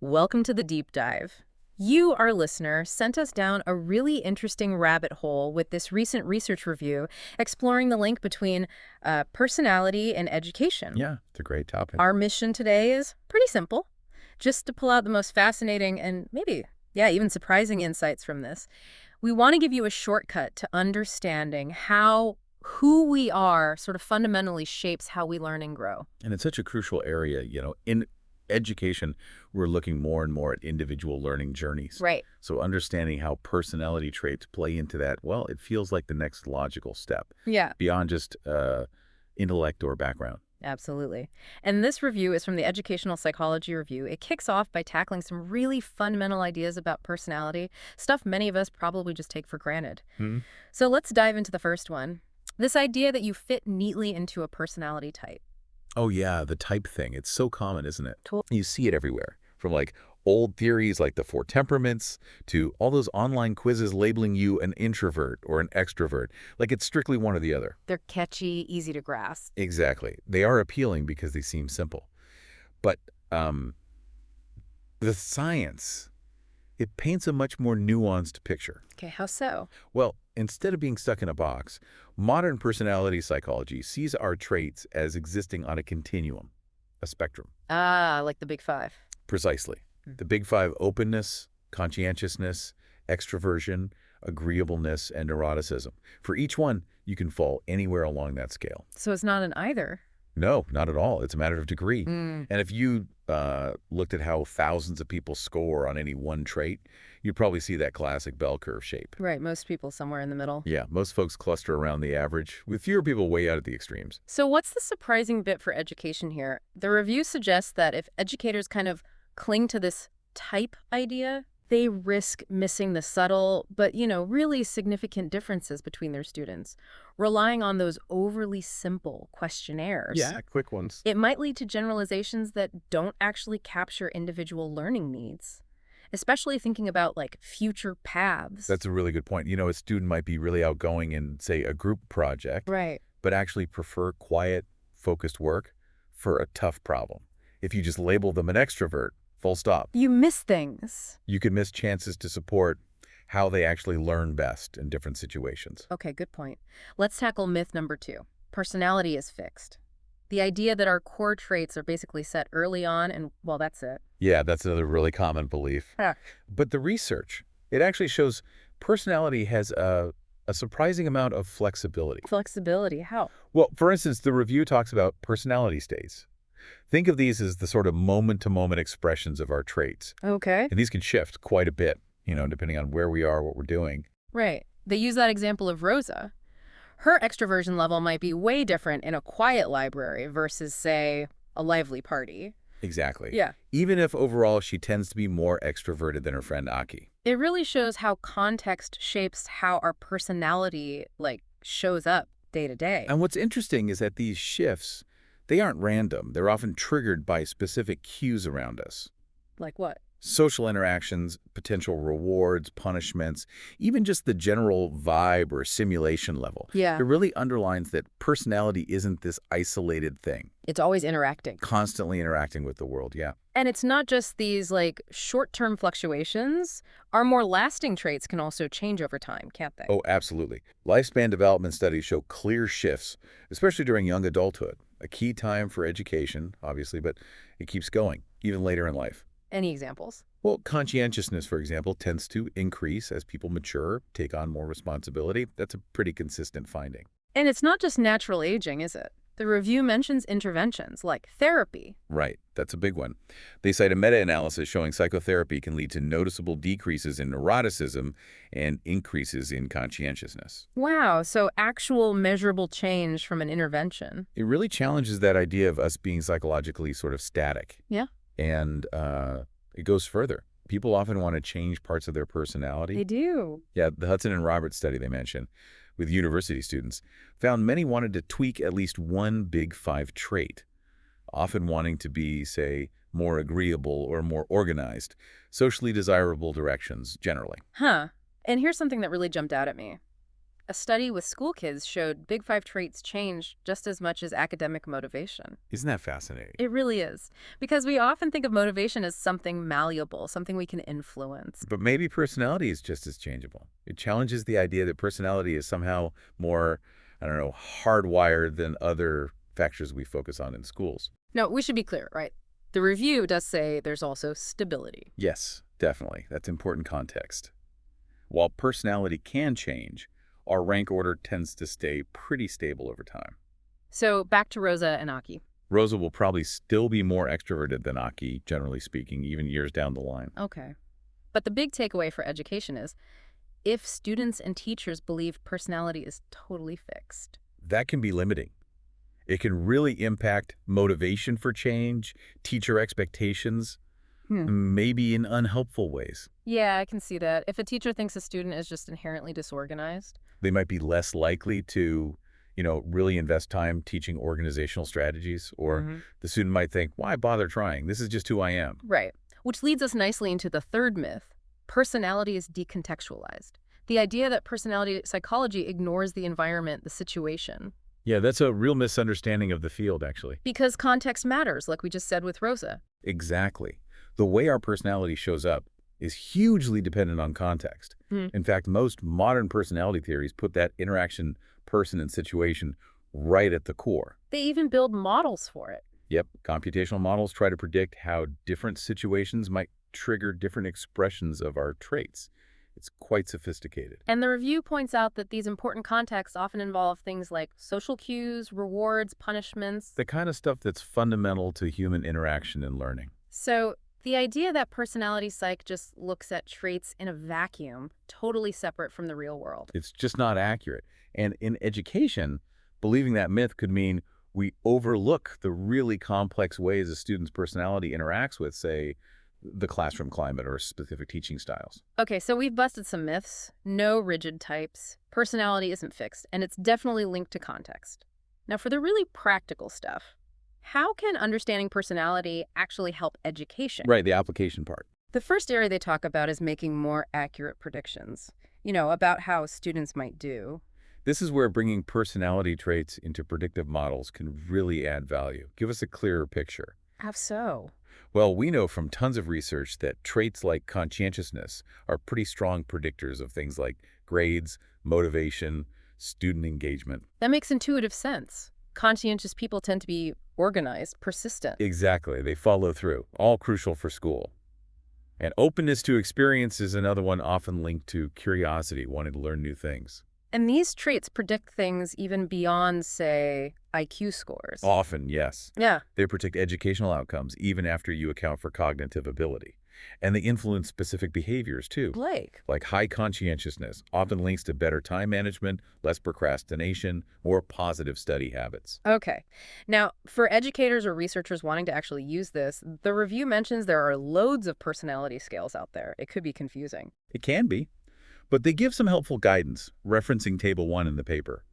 Welcome to the deep dive. You, our listener, sent us down a really interesting rabbit hole with this recent research review exploring the link between personality and education. Yeah, it's a great topic. Our mission today is pretty simple, just to pull out the most fascinating and maybe, yeah, even surprising insights from this. We want to give you a shortcut to understanding how who we are sort of fundamentally shapes how we learn and grow. And it's such a crucial area, in education, we're looking more and more at individual learning journeys. Right. So understanding how personality traits play into that, well, it feels like the next logical step Yeah. beyond just intellect or background. Absolutely. And this review is from the Educational Psychology Review. It kicks off by tackling some really fundamental ideas about personality, stuff many of us probably just take for granted. Hmm. So let's dive into the first one. This idea that you fit neatly into a personality type. Oh, yeah, the type thing. It's so common, isn't it? To- You see it everywhere, from like old theories like the four temperaments to all those online quizzes labeling you an introvert or an extrovert, like it's strictly one or the other. They're catchy, easy to grasp. Exactly. They are appealing because they seem simple. But um, the science, it paints a much more nuanced picture. Okay, how so? Well, instead of being stuck in a box, modern personality psychology sees our traits as existing on a continuum, a spectrum. Ah, like the big five. Precisely. The big five: openness, conscientiousness, extroversion, agreeableness, and neuroticism. For each one, you can fall anywhere along that scale. So it's not an either. No, not at all. It's a matter of degree. Mm, And if you looked at how thousands of people score on any one trait, you'd probably see that classic bell curve shape. right, most people somewhere in the middle. Yeah, most folks cluster around the average, with fewer people way out at the extremes. So what's the surprising bit for education here? The review suggests that if educators kind of cling to this type idea, they risk missing the subtle but, really significant differences between their students, relying on those overly simple questionnaires. Yeah, quick ones. It might lead to generalizations that don't actually capture individual learning needs, especially thinking about like future paths. That's a really good point. A student might be really outgoing in, say, a group project, Right. but actually prefer quiet, focused work for a tough problem. If you just label them an extrovert, full stop, You miss things. you could miss chances to support how they actually learn best in different situations. Okay, good point. Let's tackle myth number 2. Personality is fixed. The idea that our core traits are basically set early on and, well, that's it. Yeah, that's another really common belief. Yeah. But the research, it actually shows personality has a surprising amount of flexibility. Flexibility, how? Well, for instance, the review talks about personality states. Think of these as the sort of moment-to-moment expressions of our traits. Okay. And these can shift quite a bit, depending on where we are, what we're doing. Right. They use that example of Rosa. Her extroversion level might be way different in a quiet library versus, say, a lively party. Exactly. Yeah. Even if overall she tends to be more extroverted than her friend Aki. It really shows how context shapes how our personality, shows up day to day. And what's interesting is that these shifts, they aren't random. They're often triggered by specific cues around us. Like what? Social interactions, potential rewards, punishments, even just the general vibe or simulation level. Yeah. It really underlines that personality isn't this isolated thing, It's always interacting. constantly interacting with the world, yeah. And it's not just these short-term fluctuations. Our more lasting traits can also change over time, can't they? Oh, absolutely. Lifespan development studies show clear shifts, especially during young adulthood. A key time for education, obviously, but it keeps going, even later in life. Any examples? Well, conscientiousness, for example, tends to increase as people mature, take on more responsibility. That's a pretty consistent finding. And it's not just natural aging, is it? The review mentions interventions like therapy. Right, that's a big one. They cite a meta-analysis showing psychotherapy can lead to noticeable decreases in neuroticism and increases in conscientiousness. Wow, so actual measurable change from an intervention. It really challenges that idea of us being psychologically sort of static. Yeah. And it goes further. People often want to change parts of their They personality. do. Yeah, the Hudson and Roberts study they mentioned with university students found many wanted to tweak at least one big five trait, often wanting to be, say, more agreeable or more organized, socially desirable directions generally. Huh. And here's something that really jumped out at me. A study with school kids showed Big Five traits change just as much as academic motivation. Isn't that fascinating? It really is. Because we often think of motivation as something malleable, something we can influence. But maybe personality is just as changeable. It challenges the idea that personality is somehow more, I don't know, hardwired than other factors we focus on in schools. Now, we should be clear, right? The review does say there's also stability. Yes, definitely. That's important context. While personality can change, our rank order tends to stay pretty stable over time. So back to Rosa and Aki. Rosa will probably still be more extroverted than Aki, generally speaking, even years down the line. Okay. But the big takeaway for education is, if students and teachers believe personality is totally fixed. That can be limiting. It can really impact motivation for change, teacher expectations, maybe in unhelpful ways. Yeah, I can see that. If a teacher thinks a student is just inherently disorganized. They might be less likely to, really invest time teaching organizational strategies, or the student might think, why bother trying? This is just who I am. Right. Which leads us nicely into the third myth. Personality is decontextualized. The idea that personality psychology ignores the environment, the situation. Yeah, that's a real misunderstanding of the field, actually. Because context matters, like we just said with Rosa. Exactly. The way our personality shows up is hugely dependent on context. In fact, most modern personality theories put that interaction, person, and situation right at the core. They even build models for it. Yep, computational models try to predict how different situations might trigger different expressions of our traits. It's quite sophisticated. And the review points out that these important contexts often involve things like social cues, rewards, punishments. The kind of stuff that's fundamental to human interaction and learning. So the idea that personality psych just looks at traits in a vacuum, totally separate from the real world. It's just not accurate. And in education, believing that myth could mean we overlook the really complex ways a student's personality interacts with, say, the classroom climate or specific teaching styles. Okay, so we've busted some myths. No rigid types. Personality isn't fixed, and it's definitely linked to context. Now, for the really practical stuff, how can understanding personality actually help education? Right, the application part. The first area they talk about is making more accurate predictions, about how students might do. This is where bringing personality traits into predictive models can really add value. Give us a clearer picture. How so? Well, we know from tons of research that traits like conscientiousness are pretty strong predictors of things like grades, motivation, student engagement. That makes intuitive sense. Conscientious people tend to be organized, persistent. Exactly. They follow through. All crucial for school. And openness to experience is another one often linked to curiosity, wanting to learn new things. And these traits predict things even beyond, say, IQ scores. Often, yes. Yeah. They predict educational outcomes even after you account for cognitive ability. And they influence specific behaviors, too. Blake. Like high conscientiousness often links to better time management, less procrastination, more positive study habits. Okay. Now, for educators or researchers wanting to actually use this, the review mentions there are loads of personality scales out there. It could be confusing. It can be, but they give some helpful guidance, referencing Table 1 in the paper.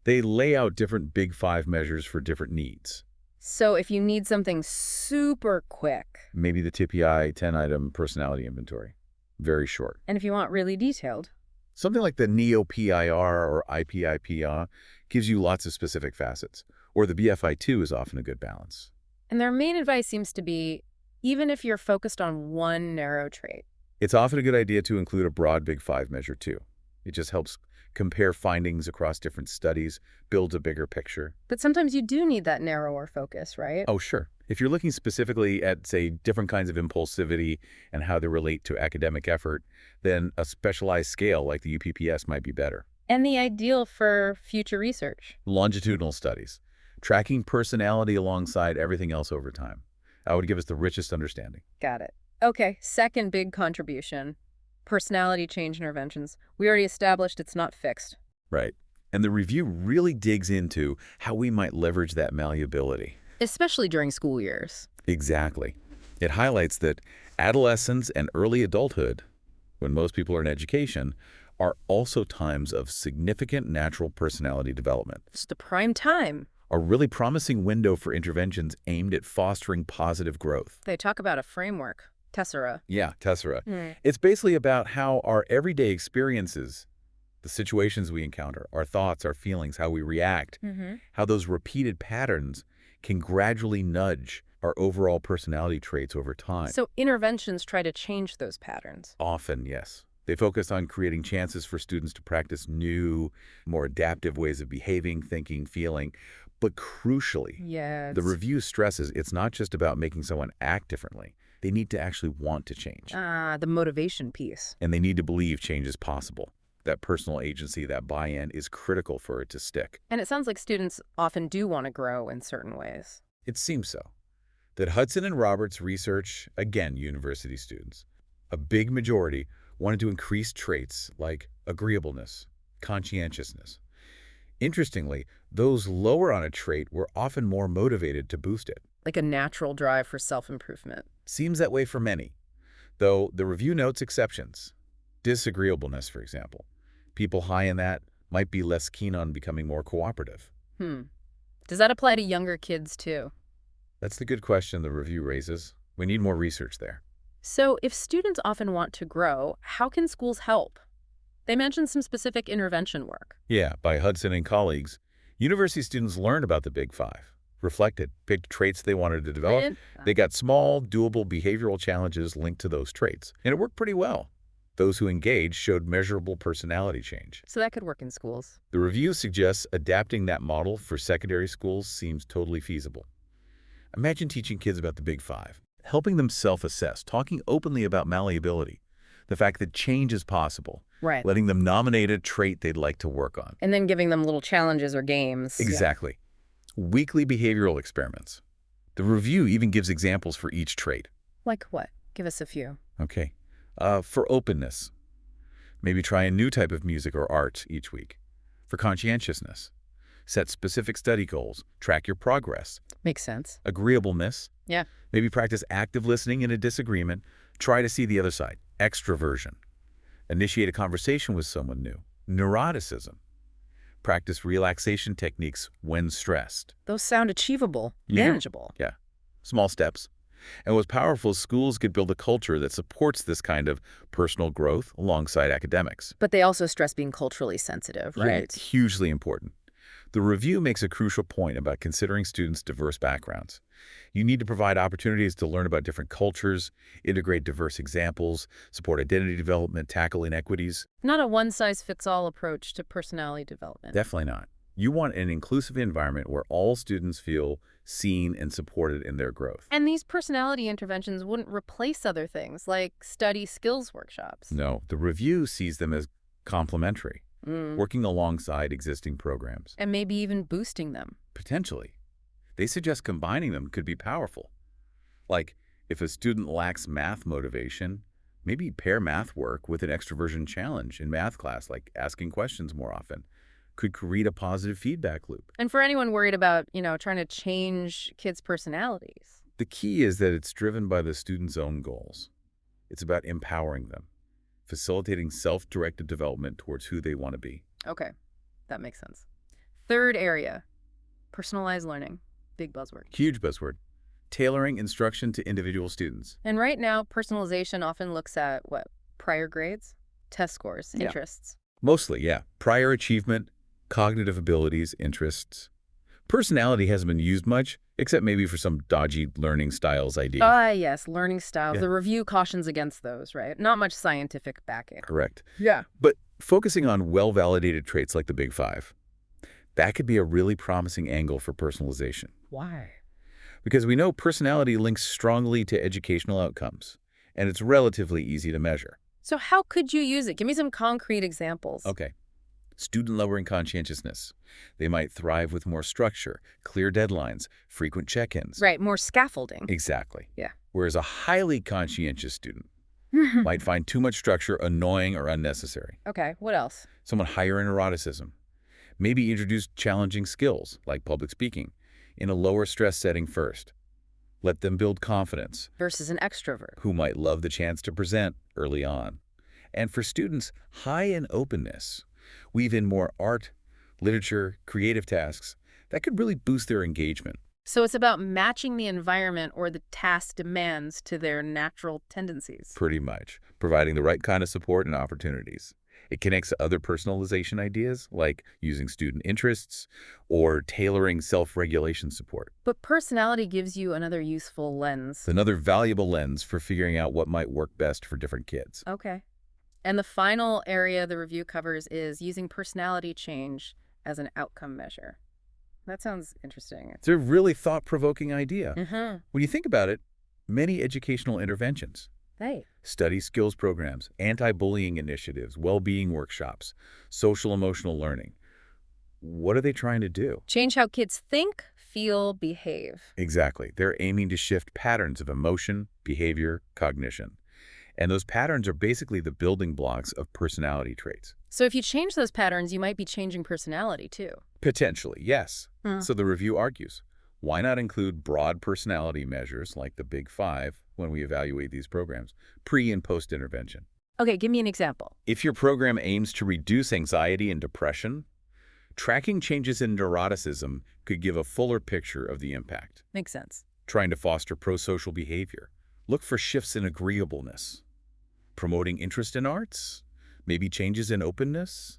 They lay out different Big Five measures for different needs. So if you need something super quick. Maybe the TPI 10-item personality inventory. Very short. And if you want really detailed. Something like the NEO-PIR or IPI-PR gives you lots of specific facets. Or the BFI-2 is often a good balance. And their main advice seems to be, even if you're focused on one narrow trait. It's often a good idea to include a broad Big Five measure, too. It just helps compare findings across different studies, builds a bigger picture. But sometimes you do need that narrower focus, right? Oh, sure. If you're looking specifically at, say, different kinds of impulsivity and how they relate to academic effort, then a specialized scale like the UPPS might be better. And the ideal for future research. Longitudinal studies, tracking personality alongside everything else over time. That would give us the richest understanding. Got it. Okay, second big contribution. Personality change interventions. We already established it's not fixed. Right. And the review really digs into how we might leverage that malleability. Especially during school years. Exactly. It highlights that adolescence and early adulthood, when most people are in education, are also times of significant natural personality development. It's the prime time. A really promising window for interventions aimed at fostering positive growth. They talk about a framework. Tessera. Yeah, Tessera. It's basically about how our everyday experiences The situations we encounter, our thoughts, our feelings, how we react, Mm-hmm. how those repeated patterns can gradually nudge our overall personality traits over time. So interventions try to change those patterns. Often, yes. They focus on creating chances for students to practice new, more adaptive ways of behaving, thinking, feeling. But crucially, Yeah. the review stresses it's not just about making someone act differently. They need to actually want to change. The motivation piece. And they need to believe change is possible. That personal agency, that buy-in is critical for it to stick. And it sounds like students often do want to grow in certain ways. It seems so. That Hudson and Roberts research, again, university students, a big majority wanted to increase traits like agreeableness, conscientiousness. Interestingly, those lower on a trait were often more motivated to boost it. Like a natural drive for self-improvement. Seems that way for many, though the review notes exceptions. Disagreeableness, for example. People high in that might be less keen on becoming more cooperative. Does that apply to younger kids too? That's the good question the review raises. We need more research there. So if students often want to grow, how can schools help? They mentioned some specific intervention work. Yeah, by Hudson and colleagues, university students learned about the Big Five, reflected, picked traits they wanted to develop. Right? They got small, doable behavioral challenges linked to those traits, and it worked pretty well. Those who engaged showed measurable personality change. So that could work in schools. The review suggests adapting that model for secondary schools seems totally feasible. Imagine teaching kids about the Big Five, helping them self-assess, talking openly about malleability, the fact that change is possible, Right. letting them nominate a trait they'd like to work on. And then giving them little challenges or games. Exactly. Weekly behavioral experiments. The review even gives examples for each trait. Like what? Give us a few. Okay. For openness, maybe try a new type of music or art each week. For conscientiousness, set specific study goals, track your progress. Makes sense. Agreeableness, Yeah. maybe practice active listening in a disagreement. Try to see the other side. Extroversion, initiate a conversation with someone new. Neuroticism, practice relaxation techniques when stressed. Those sound achievable, Yeah. manageable. Yeah, small steps. And what's powerful is schools could build a culture that supports this kind of personal growth alongside academics. But they also stress being culturally sensitive, Yeah, right? hugely important. The review makes a crucial point about considering students' diverse backgrounds. You need to provide opportunities to learn about different cultures, integrate diverse examples, support identity development, tackle inequities. Not a one-size-fits-all approach to personality development. Definitely not. You want an inclusive environment where all students feel seen and supported in their growth. And these personality interventions wouldn't replace other things, like study skills workshops. No, the review sees them as complementary, working alongside existing programs. And maybe even boosting them. Potentially. They suggest combining them could be powerful. Like, if a student lacks math motivation, maybe pair math work with an extroversion challenge in math class, like asking questions more often. Could create a positive feedback loop. And for anyone worried about, trying to change kids' personalities. The key is that it's driven by the student's own goals. It's about empowering them, facilitating self-directed development towards who they want to be. Okay, that makes sense. Third area, personalized learning. Big buzzword. Huge buzzword. Tailoring instruction to individual students. And right now, personalization often looks at, what, prior grades, test scores, Yeah. interests. Mostly, yeah. Prior achievement, cognitive abilities, interests. Personality hasn't been used much, except maybe for some dodgy learning styles idea. Yes, learning styles. Yeah. The review cautions against those, right? Not much scientific backing. Correct. Yeah. But focusing on well-validated traits like the Big Five, that could be a really promising angle for personalization. Why? Because we know personality links strongly to educational outcomes, and it's relatively easy to measure. So how could you use it? Give me some concrete examples. Okay. Student-lowering conscientiousness. They might thrive with more structure, clear deadlines, frequent check-ins. Right, more scaffolding. Exactly. Yeah. Whereas a highly conscientious student might find too much structure annoying or unnecessary. Okay, what else? Someone higher in neuroticism. Maybe introduce challenging skills, like public speaking, in a lower stress setting first. Let them build confidence, Versus an extrovert. who might love the chance to present early on. And for students high in openness, weave in more art, literature, creative tasks that could really boost their engagement. So it's about matching the environment or the task demands to their natural tendencies. Pretty much, providing the right kind of support and opportunities. It connects to other personalization ideas, like using student interests or tailoring self-regulation support. But personality gives you another useful It's lens. another valuable lens for figuring out what might work best for different kids. Okay. And the final area the review covers is using personality change as an outcome measure. That sounds interesting. It's a really thought-provoking idea. Mm-hmm. When you think about it, many educational interventions, Hey. study skills programs, anti-bullying initiatives, well-being workshops, social-emotional learning, what are they trying to do? Change how kids think, feel, behave. Exactly. They're aiming to shift patterns of emotion, behavior, cognition. And those patterns are basically the building blocks of personality traits. So if you change those patterns, you might be changing personality too. Potentially, yes. Hmm. So the review argues, why not include broad personality measures like the Big Five when we evaluate these programs, pre- and post-intervention? Okay, give me an example. If your program aims to reduce anxiety and depression, tracking changes in neuroticism could give a fuller picture of the impact. Makes sense. Trying to foster pro-social behavior, look for shifts in agreeableness. Promoting interest in arts, maybe changes in openness,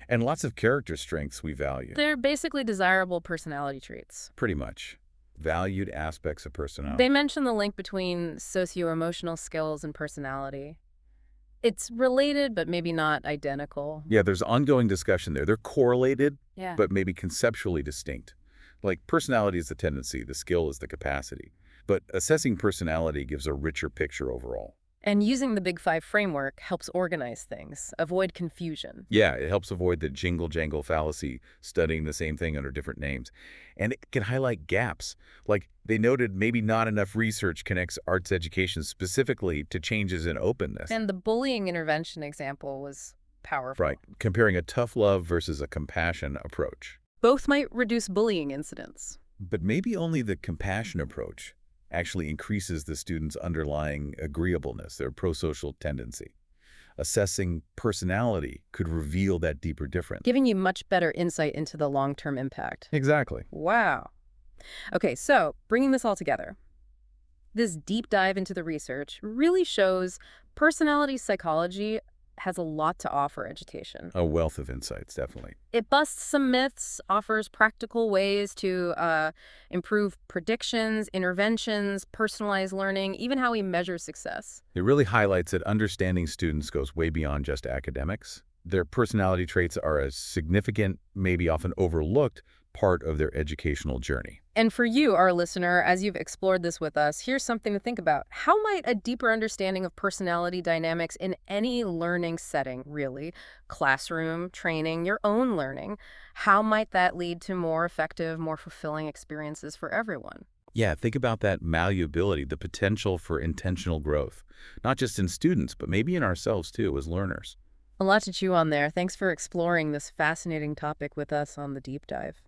and lots of character strengths we value. They're basically desirable personality traits. Pretty much. Valued aspects of personality. They mention the link between socio-emotional skills and personality. It's related, but maybe not identical. Yeah, there's ongoing discussion there. They're correlated, Yeah. but maybe conceptually distinct. Like personality is the tendency, the skill is the capacity. But assessing personality gives a richer picture overall. And using the Big Five framework helps organize things, avoid confusion. Yeah, it helps avoid the jingle-jangle fallacy, studying the same thing under different names. And it can highlight gaps. Like they noted maybe not enough research connects arts education specifically to changes in openness. And the bullying intervention example was powerful. Right, comparing a tough love versus a compassion approach. Both might reduce bullying incidents. But maybe only the compassion approach actually increases the student's underlying agreeableness, their prosocial tendency. Assessing personality could reveal that deeper difference. Giving you much better insight into the long-term impact. Exactly. Wow. Okay, so bringing this all together, this deep dive into the research really shows personality psychology has a lot to offer education. A wealth of insights, definitely. It busts some myths, offers practical ways to improve predictions, interventions, personalized learning, even how we measure success. It really highlights that understanding students goes way beyond just academics. Their personality traits are a significant, maybe often overlooked, part of their educational journey. And for you, our listener, as you've explored this with us, here's something to think about. How might a deeper understanding of personality dynamics in any learning setting, really, classroom, training, your own learning, how might that lead to more effective, more fulfilling experiences for everyone? Yeah, think about that malleability, the potential for intentional growth, not just in students, but maybe in ourselves too as learners. A lot to chew on there. Thanks for exploring this fascinating topic with us on The Deep Dive.